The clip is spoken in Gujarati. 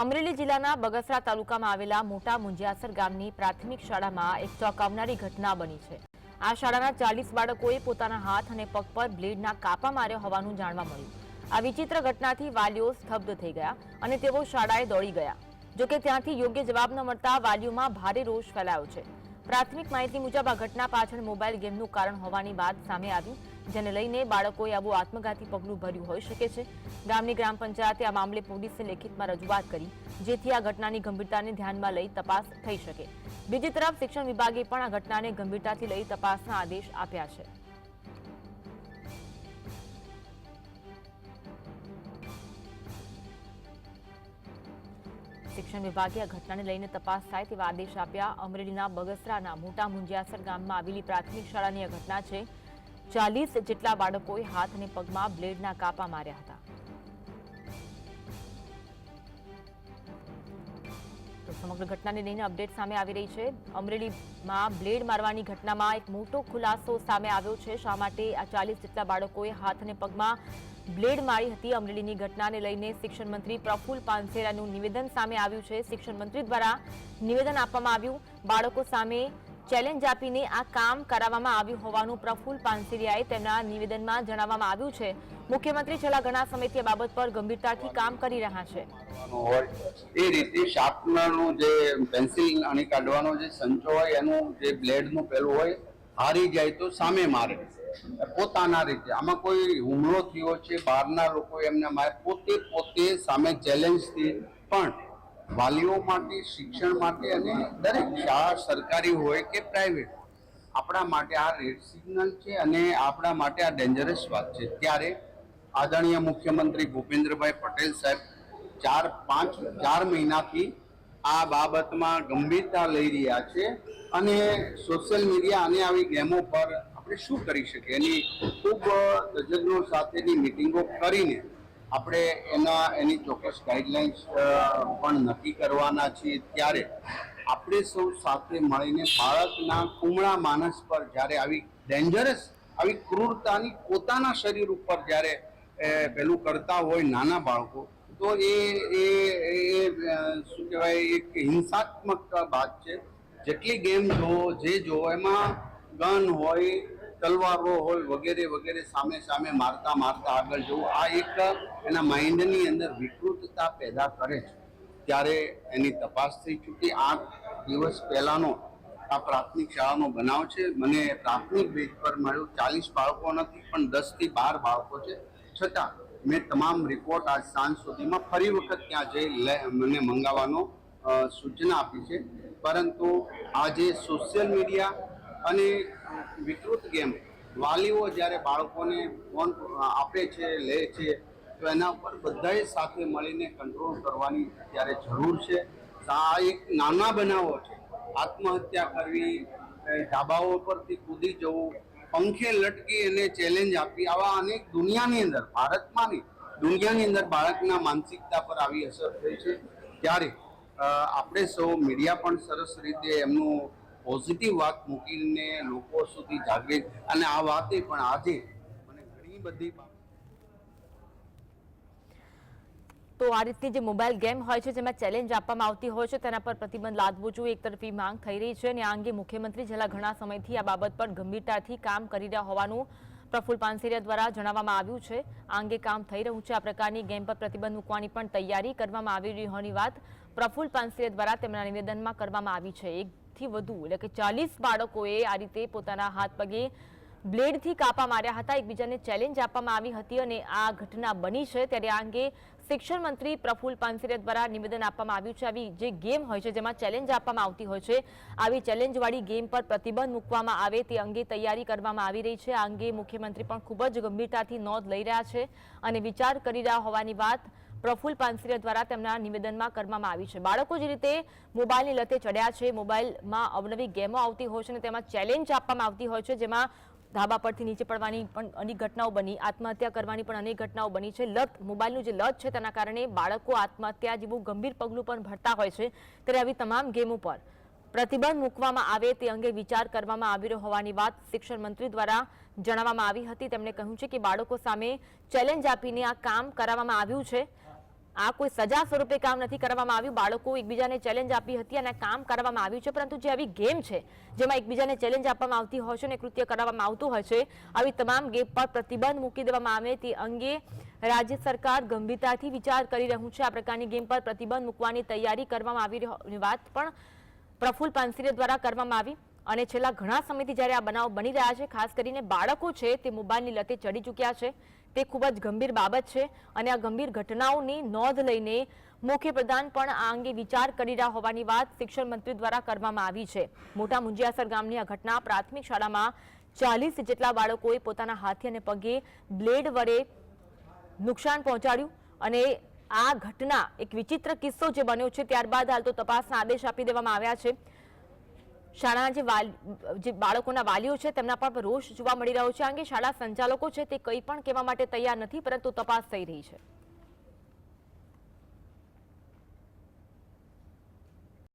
અમરેલી જિલ્લાના બગસરા તાલુકામાં આવેલા મોટા મુંજિયાસર ગામની પ્રાથમિક શાળામાં એક ચોંકાવનારી ઘટના બની છે। આ શાળાના 40 બાળકોએ પોતાના હાથ અને પગ પર બ્લેડના કાપા માર્યા હોવાનું જાણવા મળ્યું। આ વિચિત્ર ઘટનાથી વાલીઓ સ્તબ્ધ થઈ ગયા અને તેઓ શાળાએ દોડી ગયા। જોકે ત્યાંથી યોગ્ય જવાબ ન મળતા વાલીઓમાં ભારે રોષ ફેલાયો છે। પ્રાથમિક માહિતી મુજબ આ ઘટના પાછળ મોબાઈલ ગેમનું કારણ હોવાની વાત સામે આવી, જેને લઈને બાળકોએ આવું આત્મઘાતી પગલું ભર્યું હોઈ શકે છે। ગામની ગ્રામ પંચાયતે આ મામલે પોલીસને લેખિતમાં રજૂઆત કરી, જેથી આ ઘટનાની ગંભીરતાને ધ્યાનમાં લઈ તપાસ થઈ શકે। બીજી તરફ શિક્ષણ વિભાગે પણ આ ઘટનાને ગંભીરતાથી લઈ તપાસના આદેશ આપ્યા છે। શિક્ષણ વિભાગે આ ઘટનાને લઈને તપાસ થાય તેવા આદેશ આપ્યા। અમરેલીના બગસરાના મોટા મુંજિયાસર ગામમાં આવેલી પ્રાથમિક શાળાની આ ઘટના છે। 40 જેટલા બાળકોએ હાથ અને પગમાં બ્લેડના કાપા માર્યા હતા। તો સમગ્ર ઘટનાને લઈને અપડેટ સામે આવી રહી છે। અમરેલીમાં બ્લેડ મારવાની ઘટનામાં એક મોટો ખુલાસો સામે આવ્યો છે। શા માટે આ 40 જેટલા બાળકોએ હાથ અને પગમાં બ્લેડ મારી હતી? અમરેલીની ઘટનાને લઈને શિક્ષણ મંત્રી પ્રફુલ પાનસેરિયાનું નિવેદન સામે આવ્યું છે। શિક્ષણ મંત્રી દ્વારા નિવેદન આપવામાં આવ્યું। બાળકો સામે ચેલેન્જ આપીને આ કામ કરાવવામાં આવ્યું હોવાનું પ્રફુલ પાનસેરિયાએ તેમના નિવેદનમાં જણાવવામાં આવ્યું છે। મુખ્યમંત્રી છેલ્લા ઘણા સમયથી આ બાબત પર ગંભીરતાથી કામ કરી રહ્યા છે। એ રીતે શાર્પનરનો જે પેન્સિલ આની કાઢવાનો જે સંચો હોય એનું જે બ્લેડનું પેલું હોય, હારી જાય તો સામે મારે પોતાના રીતે। આમાં કોઈ હુમલો થયો છે, બહારના લોકો એમને મારે, પોતે સામે ચેલેન્જથી પણ વાલીઓ માટે, શિક્ષણ માટે અને દરેક શાળા સરકારી હોય કે પ્રાઇવેટ, આપણા માટે આ રેડ સિગ્નલ છે અને આપણા માટે આ ડેન્જરસ વાત છે। ત્યારે આદરણીય મુખ્યમંત્રી ભૂપેન્દ્રભાઈ પટેલ સાહેબ 4 મહિનાથી આ બાબતમાં ગંભીરતા લઈ રહ્યા છે અને સોશિયલ મીડિયા અને આવી ગેમો પર આપણે શું કરી શકીએ એની ખૂબ તજજ્ઞો સાથેની મિટિંગો કરીને આપણે એની ચોક્કસ ગાઈડલાઇન્સ પણ નક્કી કરવાના છીએ। ત્યારે આપણે સૌ સાથે મળીને બાળકના કુમળા માનસ પર જ્યારે આવી ડેન્જરસ, આવી ક્રૂરતાની પોતાના શરીર ઉપર જ્યારે પેલું કરતા હોય નાના બાળકો, તો એ શું કહેવાય, એક હિંસાત્મક વાત છે। જેટલી ગેમ જોવો, જે જોવો, એમાં ગન હોય, તલવારો હોય, વગેરે વગેરે સામે મારતા આગળ જવું, આ એક એના માઇન્ડની અંદર વિકૃતતા પેદા કરે છે। ત્યારે એની તપાસ થઈ ચૂકી। 8 દિવસ પહેલાનો આ પ્રાથમિક શાળાનો બનાવ છે। મને પ્રાથમિક બેઝ પર મળ્યું 40 બાળકો નથી પણ 10 થી 12 બાળકો છે। છતાં મેં તમામ રિપોર્ટ આજ સાંજ સુધીમાં ફરી વખત ત્યાં જઈ મને મંગાવવાનો સૂચના આપી છે। પરંતુ આજે સોશિયલ મીડિયા અને વિકૃત ગેમ વાલીઓ જ્યારે બાળકોને ફોન આપે છે, લે છે, તો એના ઉપર બધાએ સાથે મળીને કંટ્રોલ કરવાની ત્યારે જરૂર છે। આ એક નાના બનાવો છે, આત્મહત્યા કરવી, ધાબાઓ પરથી કૂદી જવું, પંખે લટકી અને ચેલેન્જ આપી, આવા અનેક દુનિયાની અંદર, ભારતમાં નહીં દુનિયાની અંદર બાળકના માનસિકતા પર આવી અસર થઈ છે। ત્યારે આપણે સૌ મીડિયા પણ સરસ રીતે એમનું પોઝિટિવ વાત મૂકીને લોકો સુધી જાગૃત, અને આ વાતે પણ આજે મને ઘણી બધી તો આ રીતની જે મોબાઈલ ગેમ હોય છે, જેમાં ચેલેન્જ આપવામાં આવતી હોય છે, તેના પર પ્રતિબંધ લાદવો જોઈએ, એક તરફી માંગ થઈ રહી છે અને આ અંગે મુખ્યમંત્રી છેલ્લા ઘણા સમયથી આ બાબત પર ગંભીરતાથી કામ કરી રહ્યા હોવાનું પ્રફુલ પાનસેરિયા દ્વારા જણાવવામાં આવ્યું છે। આ અંગે કામ થઈ રહ્યું છે। આ પ્રકારની ગેમ પર પ્રતિબંધ મૂકવાની પણ તૈયારી કરવામાં આવી રહી હોવાની વાત પ્રફુલ પાનસેરિયા દ્વારા તેમના નિવેદનમાં કરવામાં આવી છે। 1 થી વધુ એટલે કે 40 બાળકોએ આ રીતે પોતાના હાથ પગે બ્લેડથી કાપા માર્યા હતા, એકબીજાને ચેલેન્જ આપવામાં આવી હતી અને આ ઘટના બની છે। ત્યારે આ અંગે શિક્ષણ મંત્રી પ્રફુલ પાનસેરિયા દ્વારા નિવેદન આપવામાં આવ્યું છે। આવી જે ગેમ હોય છે, જેમાં ચેલેન્જ આપવામાં આવતી હોય છે, આવી ચેલેન્જવાળી ગેમ પર પ્રતિબંધ મૂકવામાં આવે તે અંગે તૈયારી કરવામાં આવી રહી છે। આ અંગે મુખ્યમંત્રી પણ ખૂબ જ ગંભીરતાથી નોંધ લઈ રહ્યા છે અને વિચાર કરી રહ્યા હોવાની વાત પ્રફુલ પાનસેરિયા દ્વારા તેમના નિવેદનમાં કરવામાં આવી છે। બાળકો જે રીતે મોબાઈલની લતે ચડ્યા છે, મોબાઈલમાં અવનવી ગેમો આવતી હોય છે અને તેમાં ચેલેન્જ આપવામાં આવતી હોય છે, જેમાં ધાબા પરથી નીચે પડવાની પણ અનેક ઘટનાઓ બની, આત્મહત્યા કરવાની પણ અનેક ઘટનાઓ બની છે। મોબાઈલનું જે લત છે તેના કારણે બાળકો આત્મહત્યા જેવું ગંભીર પગલું પણ ભરતા હોય છે। ત્યારે આવી તમામ ગેમો પર પ્રતિબંધ મૂકવામાં આવે તે અંગે વિચાર કરવામાં આવી રહ્યો હોવાની વાત શિક્ષણ મંત્રી દ્વારા જણાવવામાં આવી હતી। તેમણે કહ્યું છે કે બાળકો સામે ચેલેન્જ આપીને આ કામ કરાવવામાં આવ્યું છે। આ કોઈ સજા સ્વરૂપે કામ નથી કરવામાં આવ્યું. બાળકો એકબીજાને ચેલેન્જ આપી હતી અને કામ કરવામાં આવ્યું છે, પરંતુ જે આવી ગેમ છે જેમાં એકબીજાને ચેલેન્જ આપવામાં આવતી હોય છે અને કૃત્ય કરવામાં આવતું હોય છે, આવી તમામ ગેમ પર પ્રતિબંધ મૂકી દેવામાં આવે તે અંગે રાજ્ય સરકાર ગંભીરતાથી વિચાર કરી રહ્યું છે. આ પ્રકારની ગેમ પર પ્રતિબંધ મૂકવાની તૈયારી કરવામાં આવી હોવાની વાત પણ પ્રફુલ્લ પાનસેરિયા દ્વારા કરવામાં આવી. અને છેલ્લા ઘણા સમયથી જ્યારે આ બનાવ બની રહ્યા છે, ખાસ કરીને બાળકો છે તે મોબાઈલની લતે ચડી ચૂક્યા છે, તે ખૂબ જ ગંભીર બાબત છે. અને આ ગંભીર ઘટનાઓની નોંધ લઈને મુખ્યપ્રધાન પણ આ અંગે વિચાર કરી રહ્યા હોવાની વાત શિક્ષણ મંત્રી દ્વારા કરવામાં આવી છે. મોટા મુંજિયાસર ગામની આ ઘટના પ્રાથમિક શાળામાં 40 જેટલા બાળકોએ પોતાના હાથે અને પગે બ્લેડ વડે નુકસાન પહોંચાડ્યું. અને આ ઘટના એક વિચિત્ર કિસ્સો જે બન્યો છે, ત્યારબાદ હાલ તો તપાસના આદેશ આપી દેવામાં આવ્યા છે. શાળાના જે બાળકોના વાલીઓ છે તેમના પર રોષ જોવા મળી રહ્યો છે. આ અંગે શાળા સંચાલકો છે તે કંઈ પણ કહેવા માટે તૈયાર નથી, પરંતુ તપાસ થઈ રહી છે.